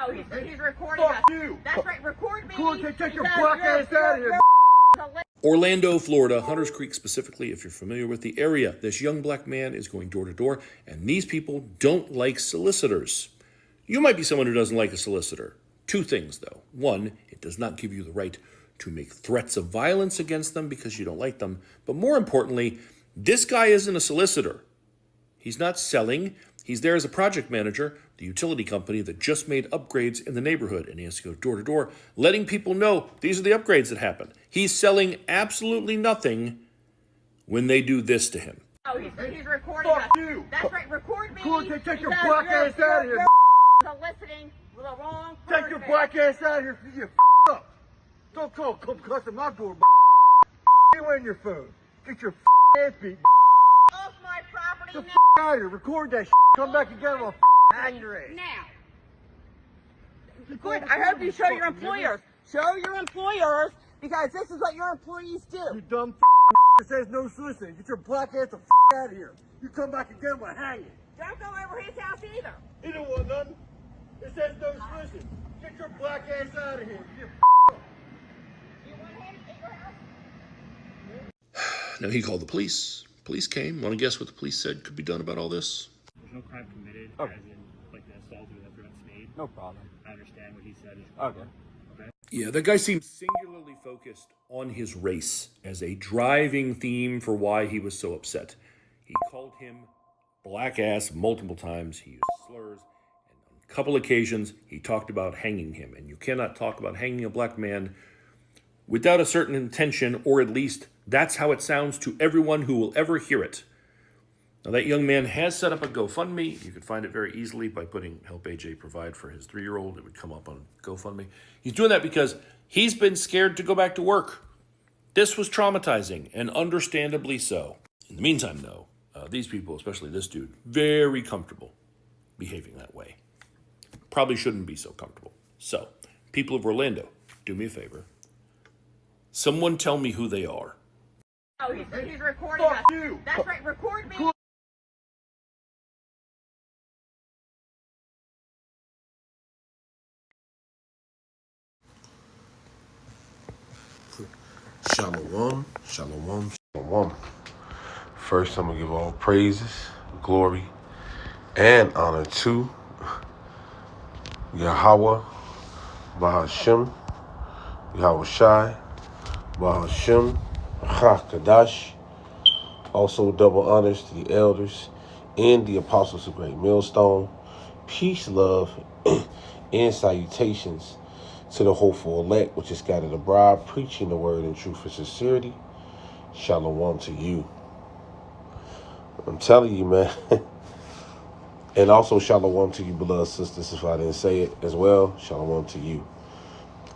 Oh, he's recording us. You. That's right, record me. Cool, take your black ass out of here. Orlando, Florida, Hunters Creek specifically, if you're familiar with the area. This young black man is going door to door, and these people don't like solicitors. You might be someone who doesn't like a solicitor. Two things, though. One, it does not give you the right to make threats of violence against them because you don't like them. But more importantly, this guy isn't a solicitor. He's not selling. He's there as a project manager, the utility company that just made upgrades in the neighborhood, and he has to go door to door, letting people know these are the upgrades that happened. He's selling absolutely nothing when they do this to him. Oh, he's recording us. You. That's right, record me. Cool, take your black ass out of here. Soliciting the wrong person. Take your black ass out of here if you get up. Don't come cuss at my door. You in your phone. Get your ass beat. Off my property Get now. out of here. Record that. Come back again. I'm angry. Now. Good. I hope you show your employers. Show your employers, because this is what your employees do. You dumb It says no soliciting. Get your black ass the out of here. You come back again, we'll hang you. Don't go over his house either. He don't want nothing. It says no soliciting. Get your black ass out of here. You You want him at your house? Now, he called the police. Police came. Want to guess what the police said could be done about all this? There's no crime committed, Okay. as in, like, the assault or the threats made. No problem. I understand what he said. Okay. Yeah, that guy seems singularly focused on his race as a driving theme for why he was so upset. He called him black ass multiple times. He used slurs. And on a couple occasions, he talked about hanging him. And you cannot talk about hanging a black man without a certain intention, or at least that's how it sounds to everyone who will ever hear it. Now, that young man has set up a GoFundMe. You can find it very easily by putting Help AJ Provide for his 3-year-old. It would come up on GoFundMe. He's doing that because he's been scared to go back to work. This was traumatizing, and understandably so. In the meantime, though, these people, especially this dude, very comfortable behaving that way. Probably shouldn't be so comfortable. So, people of Orlando, do me a favor. Someone tell me who they are. Oh, he's recording us. You. That's right, record me. Shalom, shalom, shalom. First, I'm going to give all praises, glory, and honor to Yahweh, Bahashem, Yahweh Shai, Bahashem, HaKadash. Also, double honors to the elders and the apostles of Great Millstone. Peace, love, and salutations to the hopeful elect, which is scattered abroad, preaching the word in truth and sincerity. Shalom to you. I'm telling you, man. And also shalom to you, beloved sisters, if I didn't say it as well. Shalom to you.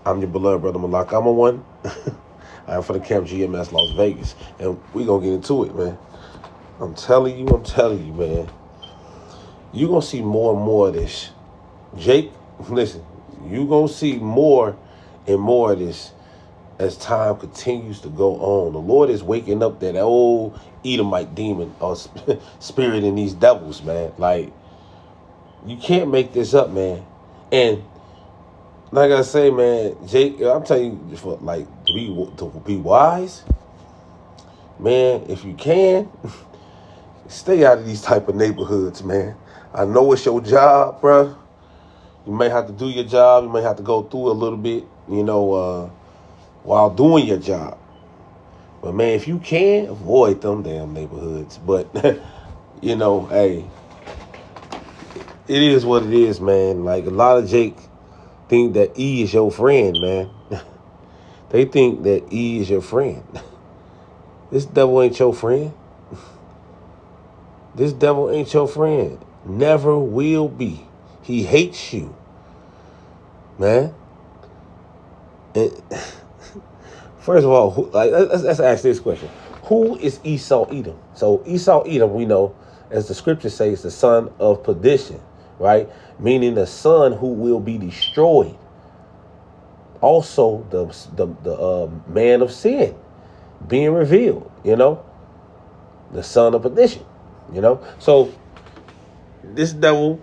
I'm your beloved brother Malak. I'm a one. I am for the Camp GMS Las Vegas. And we're going to get into it, man. I'm telling you, man. You're going to see more and more of this. Jake, listen. You're going to see more and more of this as time continues to go on. The Lord is waking up that old Edomite demon or spirit in these devils, man. Like, you can't make this up, man. And like I say, man, Jake, I'm telling you, for like to be wise, man, if you can, stay out of these type of neighborhoods, man. I know it's your job, bruh. You may have to do your job. You may have to go through a little bit, while doing your job. But, man, if you can, avoid them damn neighborhoods. But, hey, it is what it is, man. Like, a lot of Jake think that E is your friend, man. They think that E is your friend. This devil ain't your friend. This devil ain't your friend. Never will be. He hates you, man. And first of all, let's ask this question. Who is Esau Edom? So Esau Edom, we know, as the scriptures say, is the son of perdition, right? Meaning the son who will be destroyed. Also, the man of sin being revealed, the son of perdition, So this devil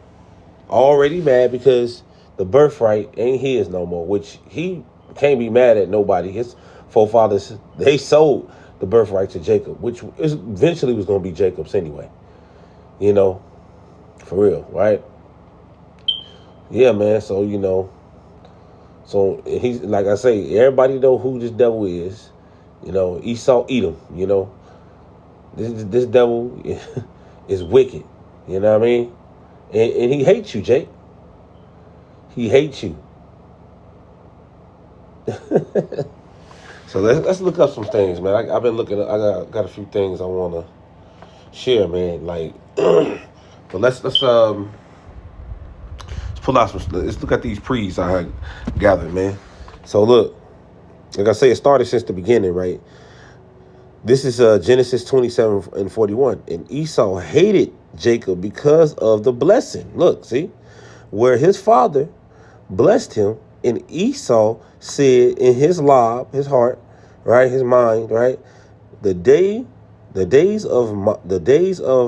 already mad because the birthright ain't his no more, which he can't be mad at nobody. His forefathers, they sold the birthright to Jacob, which eventually was going to be Jacob's anyway. You know, for real, right? Yeah, man. So, you know, so he's, like I say, everybody know who this devil is. You know, Esau, Edom, you know. This devil is wicked. You know what I mean? And he hates you, Jake. He hates you. So let's look up some things, man. I've been looking. I got a few things I want to share, man. Like, but let's pull out some. Let's look at these pre's I had gathered, man. So look, like I say, it started since the beginning, right? This is Genesis 27:41, and Esau hated Jacob because of the blessing. Look, see, where his father blessed him, and Esau said in his lob, his heart, right, his mind, right, the days of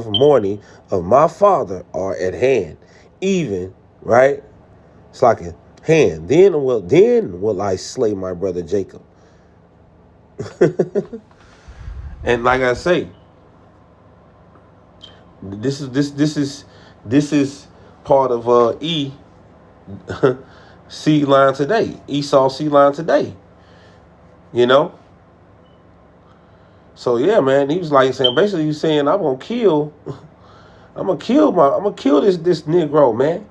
mourning of my father are at hand, even, right, it's like a hand. Then will I slay my brother Jacob. And like I say, this is part of seed line today, Esau seed line today. You know. So yeah, man, he was like saying, basically, he was saying, I'm gonna kill this Negro, man.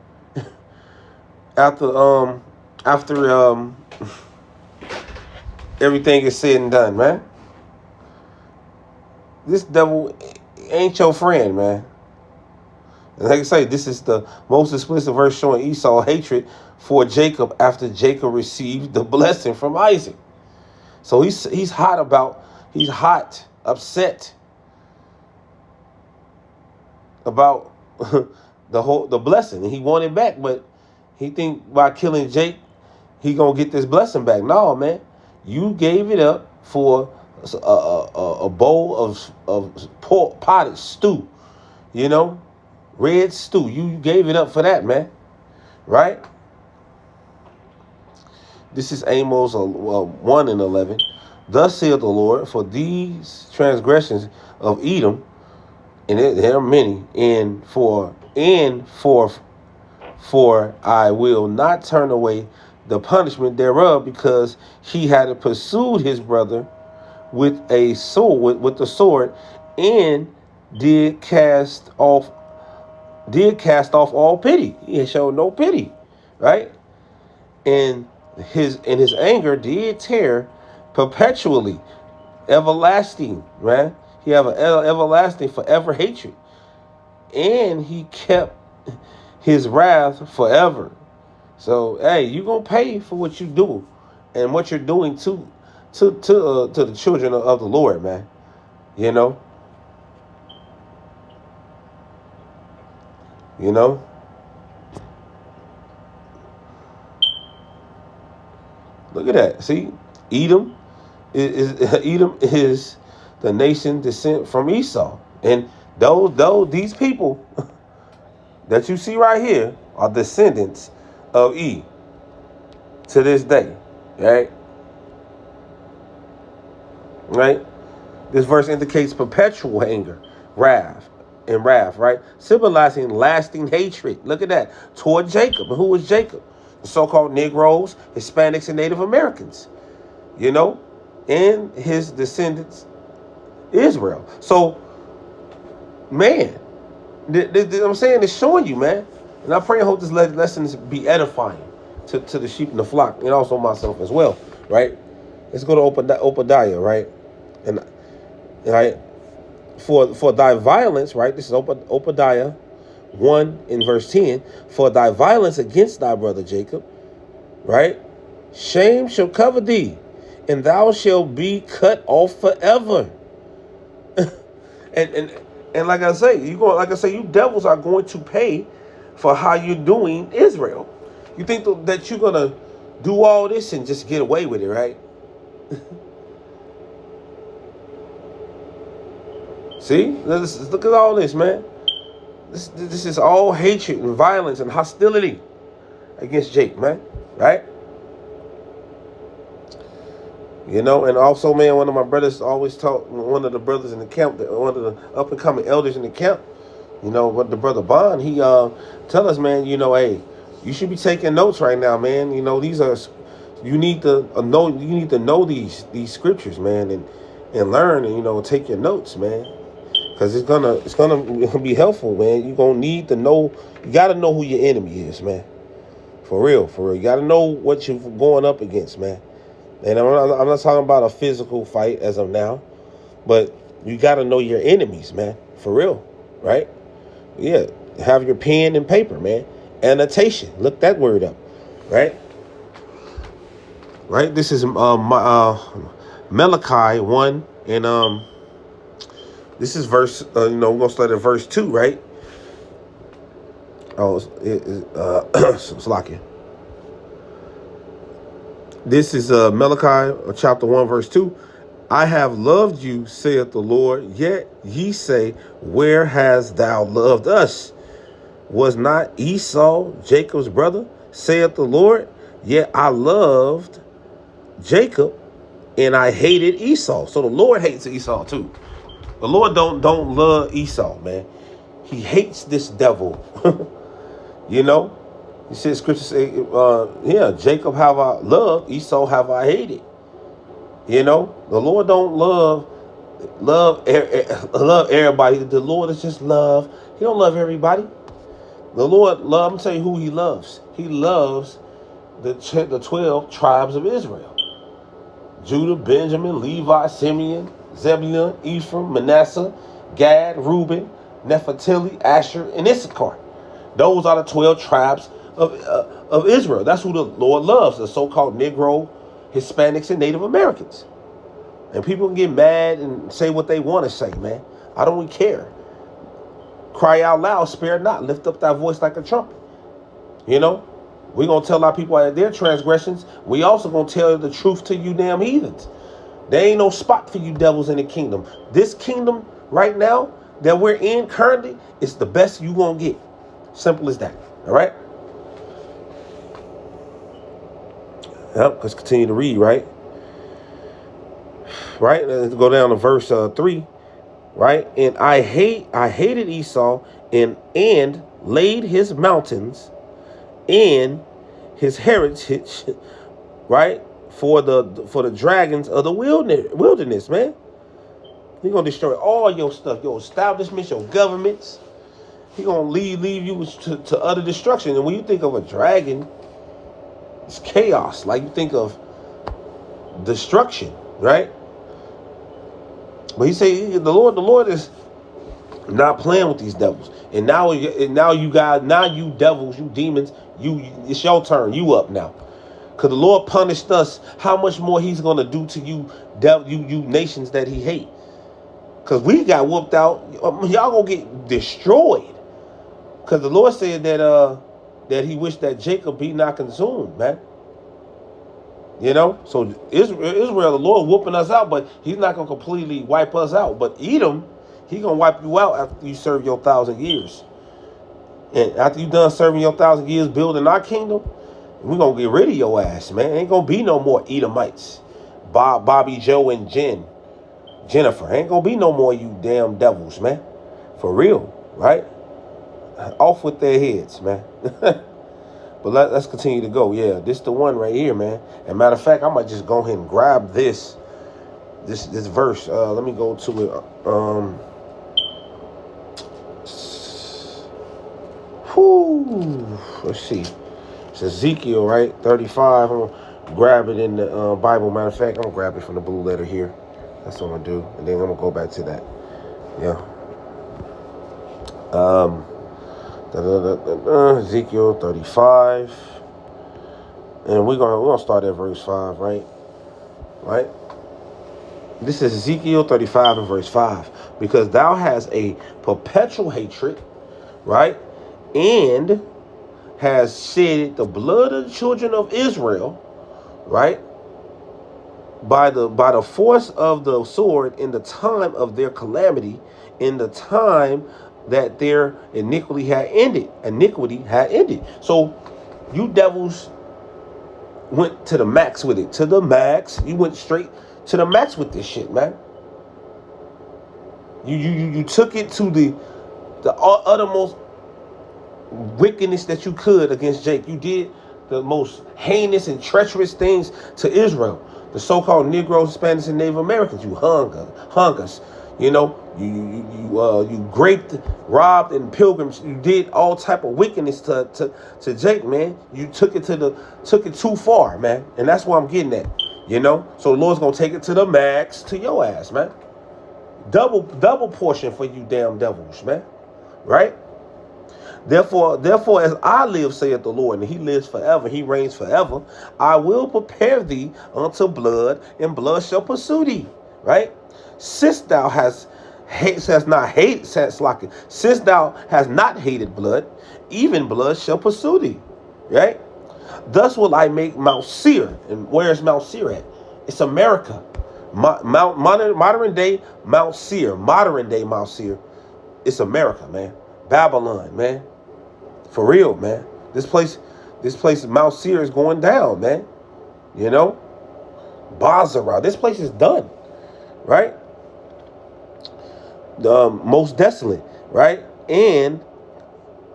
after everything is said and done, man. This devil ain't your friend, man. And like I say, this is the most explicit verse showing Esau's hatred for Jacob after Jacob received the blessing from Isaac. So he's upset about the blessing, and he wanted it back, but he think by killing Jake, he gonna get this blessing back. No, man, you gave it up for a bowl of pork potted stew, you know, red stew. You gave it up for that, man, right? This is Amos 1:11. Thus saith the Lord, for these transgressions of Edom, and there are many, and for I will not turn away the punishment thereof, because he had pursued his brother with a sword, with the sword, and did cast off all pity. He showed no pity, right? And his anger did tear perpetually, everlasting, right? He have an everlasting, forever hatred, and he kept his wrath forever. So hey, you gonna pay for what you do and what you're doing to the children of the Lord, man. You know. Look at that. See, Edom is the nation descent from Esau, and these people that you see right here are descendants of E to this day, right? Right? This verse indicates perpetual anger, wrath, right? Symbolizing lasting hatred. Look at that. Toward Jacob. And who was Jacob? The so-called Negroes, Hispanics, and Native Americans. You know? And his descendants, Israel. So, man, I'm saying it's showing you, man. And I pray and hope this lesson be edifying to the sheep and the flock, and also myself as well, right? Let's go to Obadiah, right? And right, for thy violence, right? This is Obadiah 1 in verse 10. For thy violence against thy brother Jacob, right? Shame shall cover thee, and thou shalt be cut off forever. and like I say, you devils are going to pay for how you're doing Israel. You think that you're gonna do all this and just get away with it, right? See, look at all this, man. This is all hatred and violence and hostility, against Jake, man. Right? You know, and also, man, one of my brothers always taught, one of the brothers in the camp, one of the up and coming elders in the camp, you know, what the brother Bond, he tell us, man, you know, hey, you should be taking notes right now, man. You know, these are, you need to know these scriptures, man, and learn, and, you know, take your notes, man, because it's gonna be helpful, man. You're gonna need to know. You gotta know who your enemy is, man. For real. You gotta know what you're going up against, man. And I'm not talking about a physical fight as of now, but you got to know your enemies, man. For real, right? Yeah, have your pen and paper, man. Annotation. Look that word up, right? Right. This is Malachi 1, and this is verse. We're gonna start at verse 2, right? Oh, it's locking. This is Malachi chapter 1, verse 2. I have loved you, saith the Lord, yet ye say, where hast thou loved us? Was not Esau Jacob's brother, saith the Lord? Yet I loved Jacob, and I hated Esau. So the Lord hates Esau too. The Lord don't love Esau, man. He hates this devil. You know? He said, scripture say, Jacob have I loved, Esau have I hated. You know, the Lord don't love everybody. The Lord is just love. He don't love everybody. The Lord I'm gonna tell you who he loves. He loves the 12 tribes of Israel: Judah, Benjamin, Levi, Simeon, Zebulun, Ephraim, Manasseh, Gad, Reuben, Naphtali, Asher, and Issachar. Those are the 12 tribes of Israel. That's who the Lord loves, the so-called Negro, Hispanics, and Native Americans. And people can get mad and say what they want to say, man. I don't even care. Cry out loud, spare not. Lift up thy voice like a trumpet. You know, we're going to tell our people their transgressions. We also going to tell the truth to you damn heathens. There ain't no spot for you devils in the kingdom. This kingdom right now that we're in currently is the best you going to get. Simple as that. All right? Yep, let's continue to read, right? Right? Let's go down to verse 3. Right? And I hated Esau and laid his mountains and his heritage, right? For the dragons of the wilderness, man. He's gonna destroy all your stuff, your establishments, your governments. He's gonna leave you to utter destruction. And when you think of a dragon, it's chaos. Like you think of destruction, right? But he say the Lord is not playing with these devils. And now you devils, you demons, it's your turn. You up now. Because the Lord punished us. How much more he's going to do to you, you nations that he hate? Because we got whooped out. Y'all going to get destroyed. Because the Lord said that he wished that Jacob be not consumed, man. You know? So Israel, the Lord whooping us out, but he's not going to completely wipe us out. But Edom, he going to wipe you out after you serve your 1,000 years. And after you done serving your 1,000 years building our kingdom, we're going to get rid of your ass, man. Ain't going to be no more Edomites. Bobby, Joe, and Jennifer. Ain't going to be no more you damn devils, man. For real, right? Off with their heads, man. But let's continue to go. Yeah, this the one right here, man. And matter of fact, I might just go ahead and grab this verse. Let me go to it. Let's see. It's Ezekiel, right? 35. I'm gonna grab it in the Bible. Matter of fact, I'm gonna grab it from the blue letter here. That's what I'm gonna do, and then I'm gonna go back to that. Yeah. Ezekiel 35, and we're gonna start at verse 5, right? Right. This is Ezekiel 35 and verse 5. Because thou hast a perpetual hatred, right, and has shedded the blood of the children of Israel, right, by the force of the sword in the time of their calamity, in the time that their iniquity had ended. So You devils went to the max with it. To the max. You went straight to the max with this shit, man. You took it to the uttermost wickedness that you could against Jake. You did the most heinous and treacherous things to Israel. The so-called Negroes, Hispanics, and Native Americans. You hung us. You know, you raped, robbed, and pilgrims. You did all type of wickedness to Jake, man. You took it too far, man. And that's what I'm getting at. You know, so the Lord's gonna take it to the max to your ass, man. Double portion for you damn devils, man. Right? Therefore, as I live, saith the Lord, and he lives forever, he reigns forever, I will prepare thee unto blood, and blood shall pursue thee. Right? Since thou hast not hated blood, even blood shall pursue thee. Right? Thus will I make Mount Seir. And where is Mount Seir at? It's America. Modern day Mount Seir. It's America, man. Babylon, man. For real, man. This place, Mount Seir is going down, man. You know? Basra. This place is done. Right? Most desolate. Right? And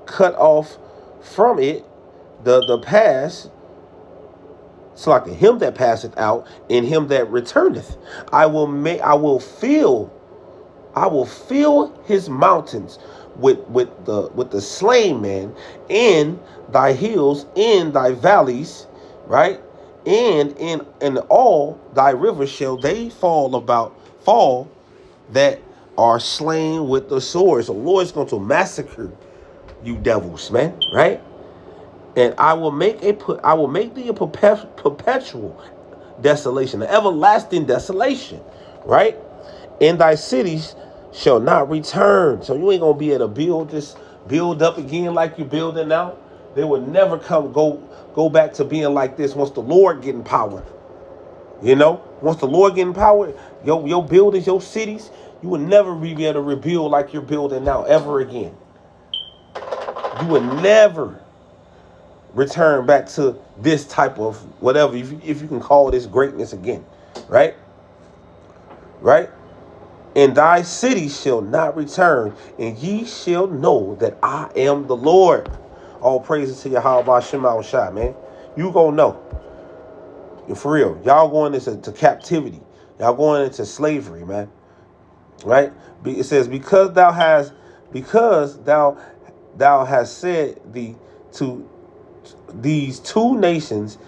cut off from it the past. It's like him that passeth out and him that returneth. I will fill his mountains with the slain man, in thy hills, in thy valleys, right? And in all thy rivers shall they fall that are slain with the sword. So the Lord's going to massacre you devils, man, right? And I will make thee a perpetual desolation, an everlasting desolation, right? And thy cities shall not return. So you ain't gonna be able to build up again like you're building now. They will never go back to being like this once the Lord get in power. You know, once the Lord get in power, your buildings, your cities, you will never be able to rebuild like you're building now ever again. You will never return back to this type of whatever, if you can call this greatness again, right? Right? And thy city shall not return, and ye shall know that I am the Lord. All praises to Yahweh Shema Shai, man. You gonna know. For real. Y'all going into captivity. Y'all going into slavery, man. Right? It says, because thou hast said to these two nations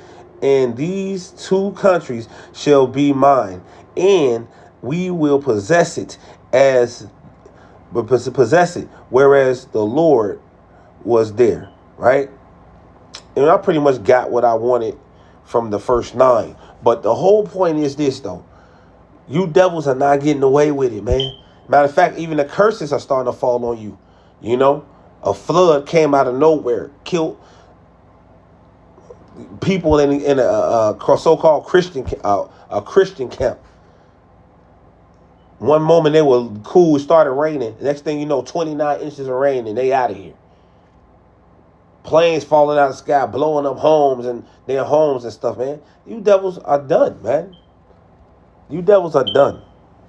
and these two countries shall be mine, and we will possess it whereas the Lord was there, right? And I pretty much got what I wanted from the first 9. But the whole point is this, though. You devils are not getting away with it, man. Matter of fact, even the curses are starting to fall on you. You know, a flood came out of nowhere, killed people in a so-called Christian camp. One moment they were cool, it started raining. The next thing you know, 29 inches of rain and they out of here. Planes falling out of the sky, blowing up homes and their homes and stuff, man. You devils are done, man. You devils are done,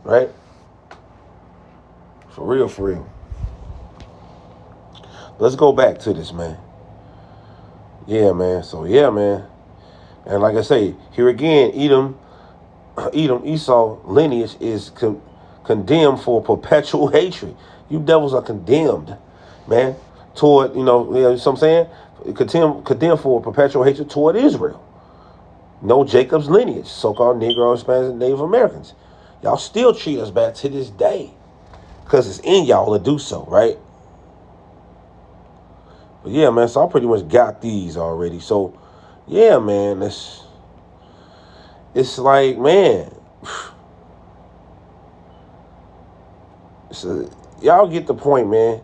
right? For real, for real. Let's go back to this, man. Yeah, man. So, yeah, man. And like I say, here again, Esau lineage is condemned for perpetual hatred. You devils are condemned, man, toward, you know what I'm saying? Condemned for perpetual hatred toward Israel. No Jacob's lineage, so-called Negroes, Hispanics, and Native Americans. Y'all still treat us bad to this day because it's in y'all to do so, right? But yeah, man, so I pretty much got these already. So, yeah, man, it's like, man, so y'all get the point, man.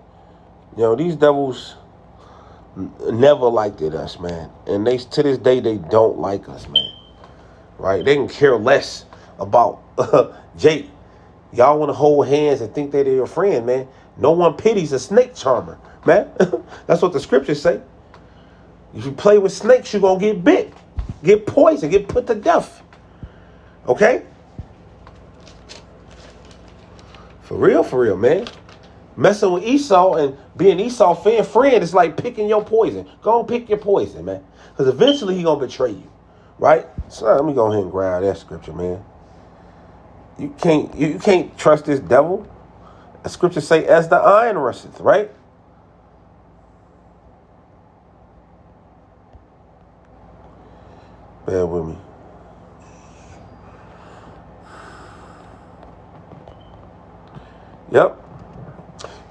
You know, these devils never liked us, man. And to this day, they don't like us, man. Right? They can care less about Jake. Y'all want to hold hands and think that they're your friend, man. No one pities a snake charmer, man. That's what the scriptures say. If you play with snakes, you're going to get bit, get poisoned, get put to death. Okay? For real, man. Messing with Esau and being Esau friend is like picking your poison. Go and pick your poison, man. Because eventually he's going to betray you. Right? So let me go ahead and grab that scripture, man. You can't trust this devil. The scriptures say, as the iron rusteth, right? Bear with me. Yep.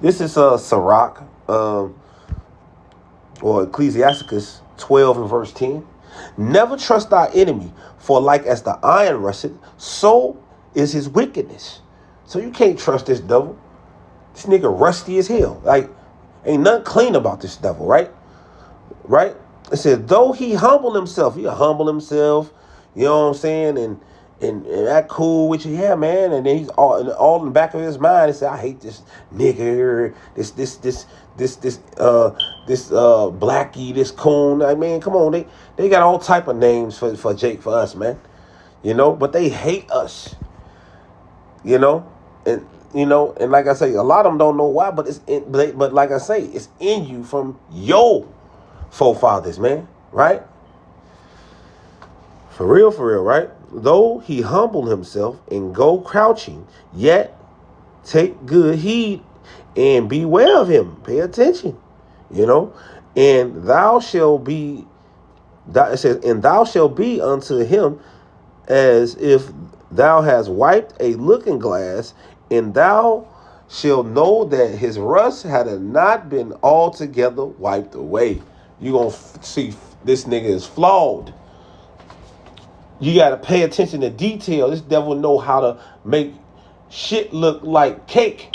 This is Sirach, or Ecclesiasticus 12 and verse 10. Never trust thy enemy, for like as the iron rusteth, so is his wickedness. So you can't trust this devil. This nigga rusty as hell. Like, ain't nothing clean about this devil, right? Right? It says, though he humble himself, he'll humble himself, you know what I'm saying? And that cool with you, yeah, man. And then he's all in the back of his mind, he said, I hate this nigger, this blackie, this coon. I mean, come on, they got all type of names for us, man. You know, but they hate us. You know, and like I say, a lot of them don't know why, but but like I say, it's in you from your forefathers, man, right? For real, right? Though he humble himself and go crouching, yet take good heed and beware of him. Pay attention, you know. And thou shalt be, it says, and thou shalt be unto him as if thou hast wiped a looking glass, and thou shalt know that his rust had not been altogether wiped away. You gonna see this nigga is flawed. You gotta pay attention to detail. This devil know how to make shit look like cake.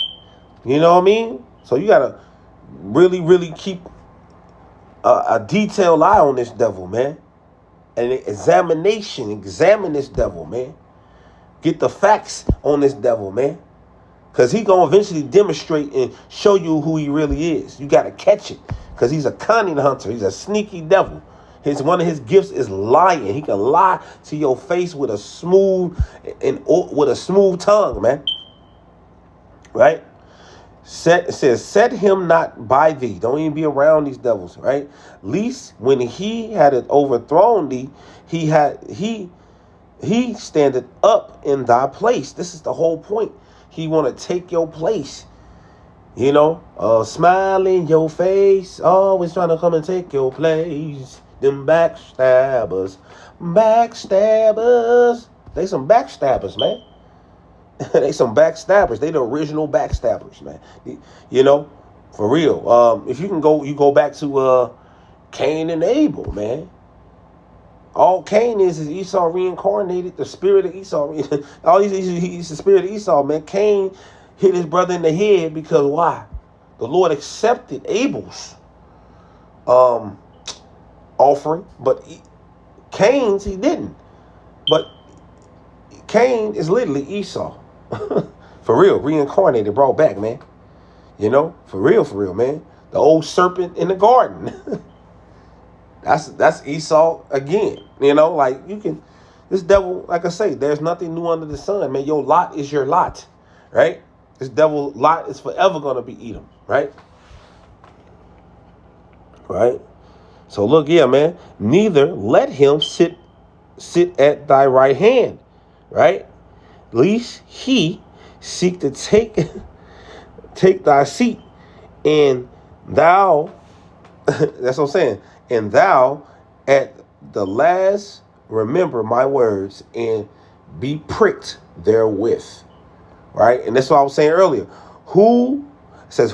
You know what I mean? So you gotta really keep a detailed eye on this devil, man. And examine this devil, man. Get the facts on this devil, man. Because he going to eventually demonstrate and show you who he really is. You got to catch it. Because he's a cunning hunter. He's a sneaky devil. One of his gifts is lying. He can lie to your face with a smooth tongue, man. Right? It says, set him not by thee. Don't even be around these devils, right? Least when he had overthrown thee, he standeth up in thy place. This is the whole point. He want to take your place. You know, smile in your face, always trying to come and take your place. Them backstabbers. They some backstabbers, man. They some backstabbers. They the original backstabbers, man. You know, for real. If you go back to Cain and Abel, man. All Cain is Esau reincarnated, the spirit of Esau. He's the spirit of Esau, man. Cain hit his brother in the head because why? The Lord accepted Abel's offering, but Cain's he didn't. But Cain is literally Esau. For real, reincarnated, brought back, man. You know, for real, man. The old serpent in the garden. That's Esau again. You know, like this devil, like I say, there's nothing new under the sun, man. Your lot is your lot, right? This devil lot is forever going to be Edom, right? Right? So look here, man. Neither let him sit at thy right hand, right? Least he seek to take thy seat, and thou, that's what I'm saying, and thou at the last remember my words and be pricked therewith, right? And that's what I was saying earlier. Who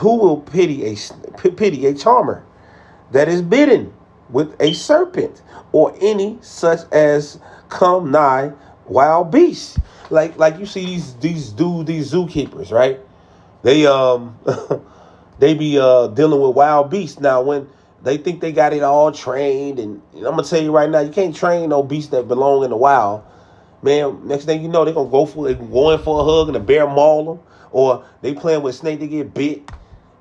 will pity a charmer that is bidden with a serpent, or any such as come nigh wild beasts? Like you see these zookeepers, right? They they be dealing with wild beasts. Now when they think they got it all trained, and I'm gonna tell you right now, you can't train no beasts that belong in the wild. Man, next thing you know, they're gonna go in for a hug and a bear maul them, or they playing with snake, they get bit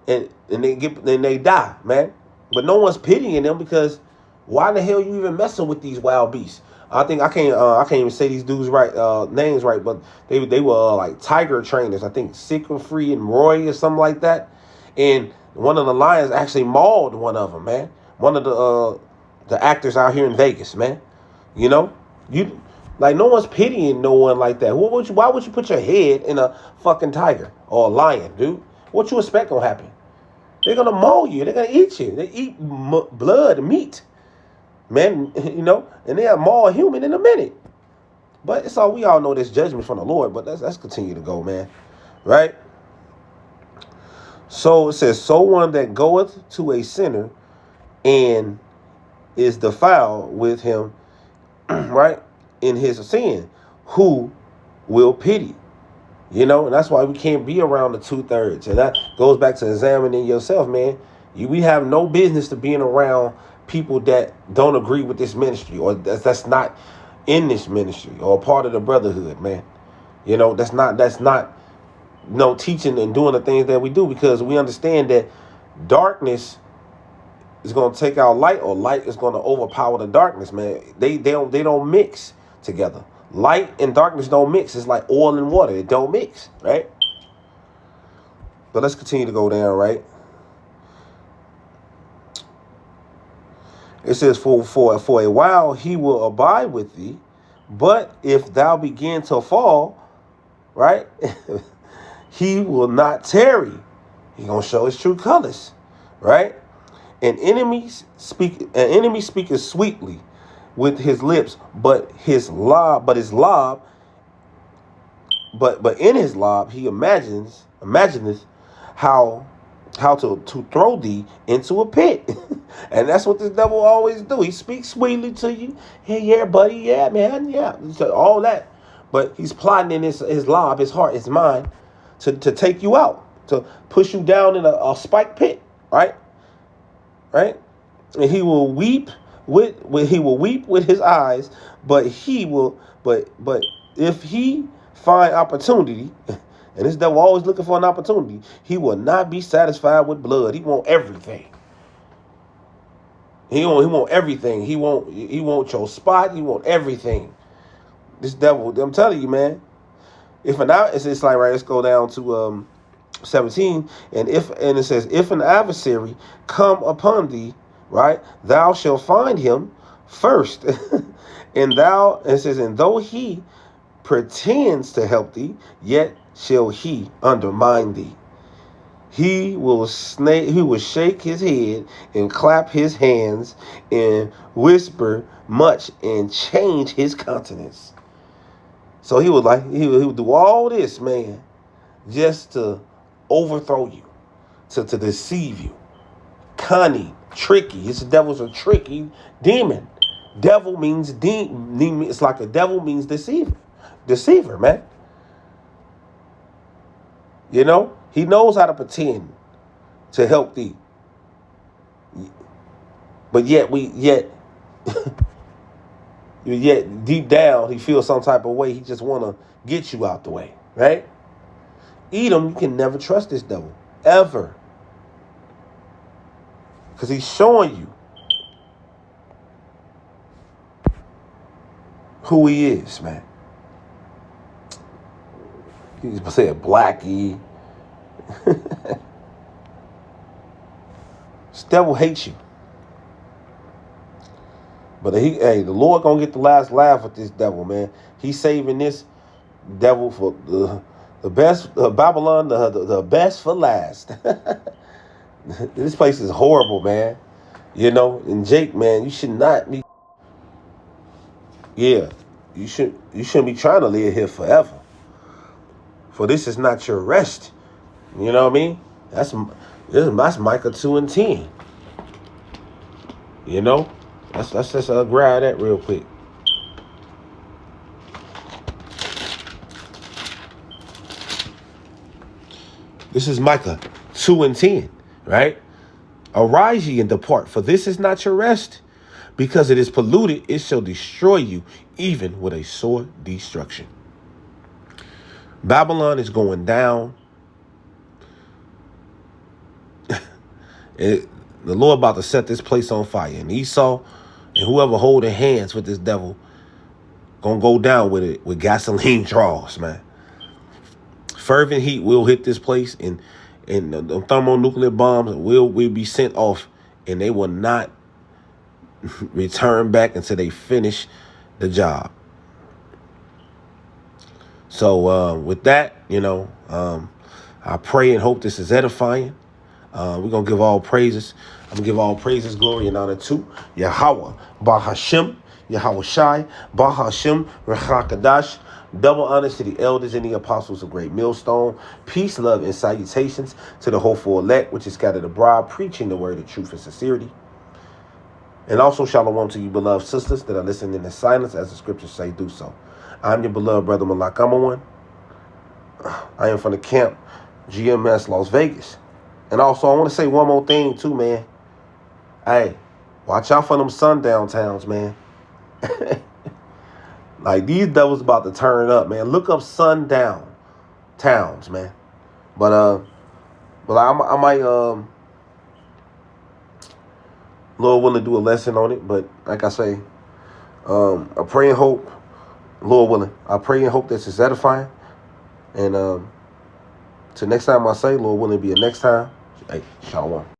and they die, man. But no one's pitying them because Why the hell you even messing with these wild beasts? I think I can't even say these dudes right names right, but they were like tiger trainers. I think Free and Roy or something like that. And one of the lions actually mauled one of them, man. One of the actors out here in Vegas, man. You know, you like no one's pitying no one like that. Why would you put your head in a fucking tiger or a lion, dude? What you expect gonna happen? They're gonna maul you. They're gonna eat you. They eat blood and meat. Man, you know, and they'll maul a human in a minute. But it's all we all know there's judgment from the Lord, but let's continue to go, man. Right? So it says, so one that goeth to a sinner and is defiled with him, right, in his sin, who will pity? You know, and that's why we can't be around the 2/3. And that goes back to examining yourself, man. We have no business to being around people that don't agree with this ministry or that's not in this ministry or part of the brotherhood, man. You know, that's not teaching and doing the things that we do, because we understand that darkness is going to take out light, or light is going to overpower the darkness, man. They don't mix together. Light and darkness don't mix. It's like oil and water. It don't mix, right? But let's continue to go down, right? It says, for a while he will abide with thee, but if thou begin to fall, right, he will not tarry. He gonna show his true colors, right? An enemy speaketh sweetly with his lips, but in his lob he imagineth how to throw thee into a pit. And that's what this devil always do. He speaks sweetly to you. Hey, yeah, buddy. Yeah, man. Yeah. All that. But he's plotting in his lob, his heart, his mind to take you out, to push you down in a spike pit. Right? Right? And he will weep with his eyes, but if he find opportunity, and this devil always looking for an opportunity, he will not be satisfied with blood. He want everything. He want everything. He want your spot. He want everything. This devil, I'm telling you, man. It's like, right, let's go down to 17. And it says, if an adversary come upon thee, right, thou shalt find him first. And though he pretends to help thee, yet shall he undermine thee. He will shake his head and clap his hands and whisper much and change his countenance. So he would do all this, man, just to overthrow you, to deceive you. Cunning, tricky. This devil's a tricky demon. Devil means it's like a devil means deceiver, man. You know, he knows how to pretend to help thee, but yet deep down he feels some type of way. He just want to get you out the way, right? Edom, you can never trust this devil ever, because he's showing you who he is, man. He's say a blackie. This devil hates you. But the Lord gonna get the last laugh with this devil, man. He's saving this devil for the best, Babylon, the best for last. This place is horrible, man. You know, and Jake, man, you should not be. Yeah, you shouldn't be trying to live here forever. For this is not your rest. You know what I mean? That's Micah 2:10. You know? Let's just grab that real quick. This is Micah 2:10, right? Arise ye and depart, for this is not your rest. Because it is polluted, it shall destroy you, even with a sore destruction. Babylon is going down. The Lord about to set this place on fire. And Esau, And whoever holding hands with this devil gonna go down with it with gasoline draws, man. Fervent heat will hit this place, and the thermonuclear bombs will be sent off, and they will not return back until they finish the job. So with that, I pray and hope this is edifying. We're going to give all praises. I'm going to give all praises, glory, and honor to Yahweh, Bahashem, Yahweh Shai, Bahashem, Rechakadash. Double honors to the elders and the apostles of Great Millstone. Peace, love, and salutations to the hopeful elect, which is scattered abroad, preaching the word of truth and sincerity. And also shalom to you, beloved sisters that are listening in silence, as the scriptures say, do so. I'm your beloved brother Malak Amawan. I am from the camp GMS Las Vegas. And also, I want to say one more thing, too, man. Hey, watch out for them sundown towns, man. Like, these devils about to turn up, man. Look up sundown towns, man. But I might, Lord willing, do a lesson on it. But like I say, I pray and hope, Lord willing, I pray and hope this is edifying. And till next time I say, Lord willing, be a next time. Hey, shalom.